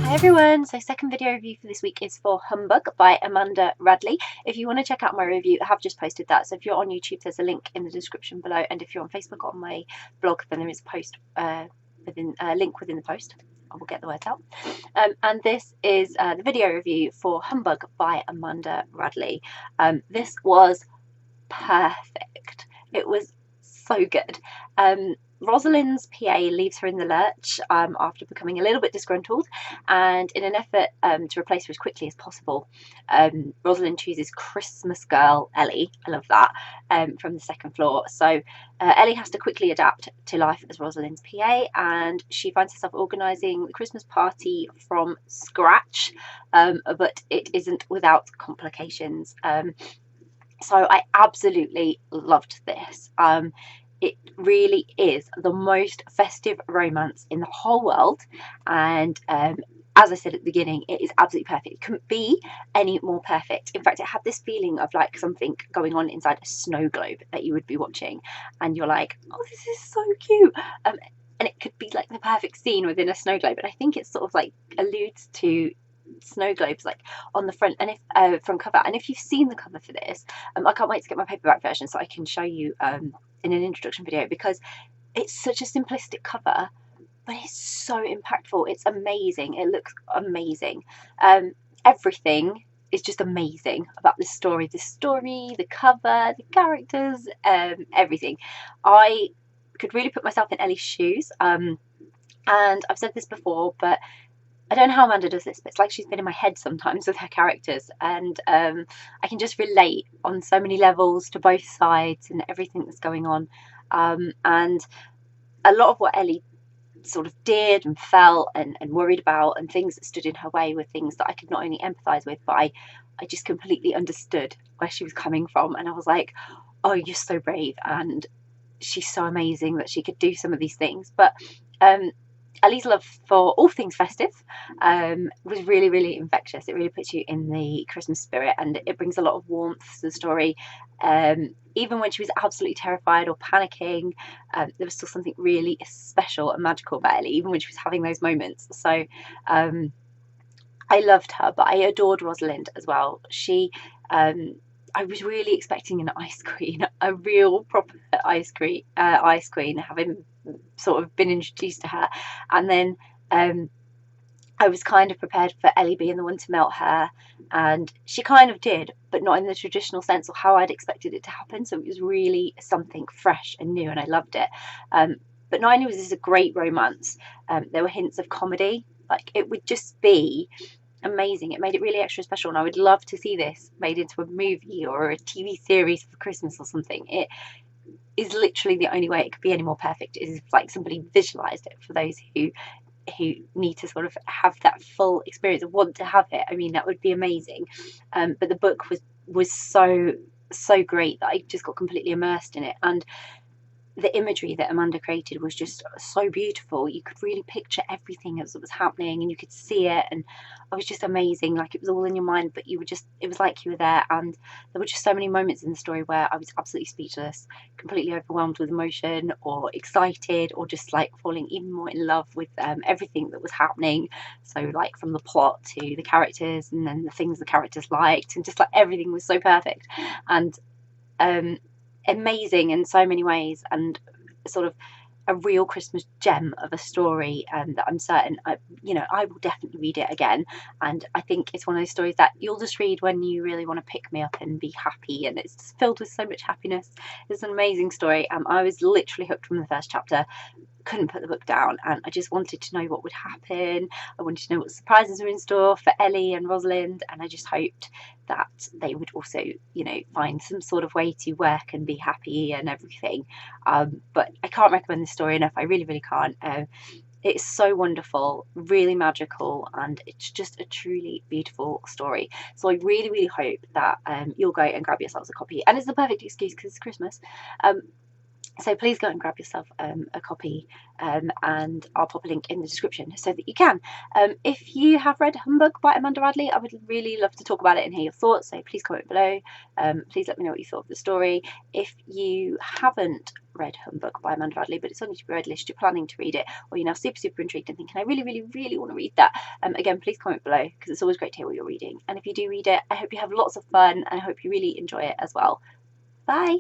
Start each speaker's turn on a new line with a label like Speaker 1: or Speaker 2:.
Speaker 1: Hi everyone, so second video review for this week is for Humbug by Amanda Radley. If you want to check out my review, I have just posted that. So if you're on YouTube, there's a link in the description below, and if you're on Facebook on my blog, then there is a post link within the post. I will get the words out. And this is the video review for Humbug by Amanda Radley. This was perfect. It was so good. Rosalind's PA leaves her in the lurch after becoming a little bit disgruntled, and in an effort to replace her as quickly as possible, Rosalind chooses Christmas girl Ellie, I love that, from the second floor. So Ellie has to quickly adapt to life as Rosalind's PA, and she finds herself organising the Christmas party from scratch, but it isn't without complications. So I absolutely loved this. It really is the most festive romance in the whole world, and as I said at the beginning, it is absolutely perfect. It couldn't be any more perfect. In fact, it had this feeling of like something going on inside a snow globe that you would be watching, and you're like, oh, this is so cute. And it could be like the perfect scene within a snow globe, and I think it sort of like alludes to snow globes like on the front, and if front cover. And if you've seen the cover for this, I can't wait to get my paperback version so I can show you in an introduction video, because it's such a simplistic cover, but it's so impactful. It's amazing. It looks amazing. Everything is just amazing about this story. The cover, the characters, everything. I could really put myself in Ellie's shoes, and I've said this before, but I don't know how Amanda does this, but it's like she's been in my head sometimes with her characters, and I can just relate on so many levels to both sides and everything that's going on. And a lot of what Ellie sort of did and felt and worried about, and things that stood in her way, were things that I could not only empathise with, but I just completely understood where she was coming from. And I was like, oh, you're so brave, and she's so amazing that she could do some of these things. But Ellie's love for all things festive was really, really infectious. It really puts you in the Christmas spirit, and it brings a lot of warmth to the story. Even when she was absolutely terrified or panicking, there was still something really special and magical about Ellie, even when she was having those moments. So I loved her, but I adored Rosalind as well. I was really expecting an ice queen, a real proper ice queen, having sort of been introduced to her. And then I was kind of prepared for Ellie being the one to melt her, and she kind of did, but not in the traditional sense of how I'd expected it to happen. So it was really something fresh and new, and I loved it. But not only was this a great romance, there were hints of comedy. Like, it would just be amazing. It made it really extra special, and I would love to see this made into a movie or a TV series for Christmas or something. It is literally the only way it could be any more perfect, is if like somebody visualized it for those who need to sort of have that full experience and want to have it. I mean, that would be amazing. But the book was so great that I just got completely immersed in it, and the imagery that Amanda created was just so beautiful. You could really picture everything as it was happening, and you could see it, and it was just amazing. Like, it was all in your mind, but it was like you were there. And there were just so many moments in the story where I was absolutely speechless, completely overwhelmed with emotion, or excited, or just like falling even more in love with everything that was happening. So like from the plot to the characters, and then the things the characters liked, and just like everything was so perfect and amazing in so many ways, and sort of a real Christmas gem of a story, that I'm certain I will definitely read it again. And I think it's one of those stories that you'll just read when you really want to pick me up and be happy, and it's filled with so much happiness. It's an amazing story. I was literally hooked from the first chapter, couldn't put the book down, and I just wanted to know what would happen. I wanted to know what surprises were in store for Ellie and Rosalind, and I just hoped that they would also, find some sort of way to work and be happy and everything. But I can't recommend this story enough. I really, really can't. It's so wonderful, really magical, and it's just a truly beautiful story. So I really, really hope that you'll go and grab yourselves a copy. And it's the perfect excuse because it's Christmas. So please go and grab yourself a copy, and I'll pop a link in the description so that you can. If you have read Humbug by Amanda Radley, I would really love to talk about it and hear your thoughts, so please comment below. Please let me know what you thought of the story. If you haven't read Humbug by Amanda Radley, but it's on your to-be-read list, you're planning to read it, or you're now super intrigued and thinking, I really want to read that, again, please comment below, because it's always great to hear what you're reading. And if you do read it, I hope you have lots of fun, and I hope you really enjoy it as well. Bye!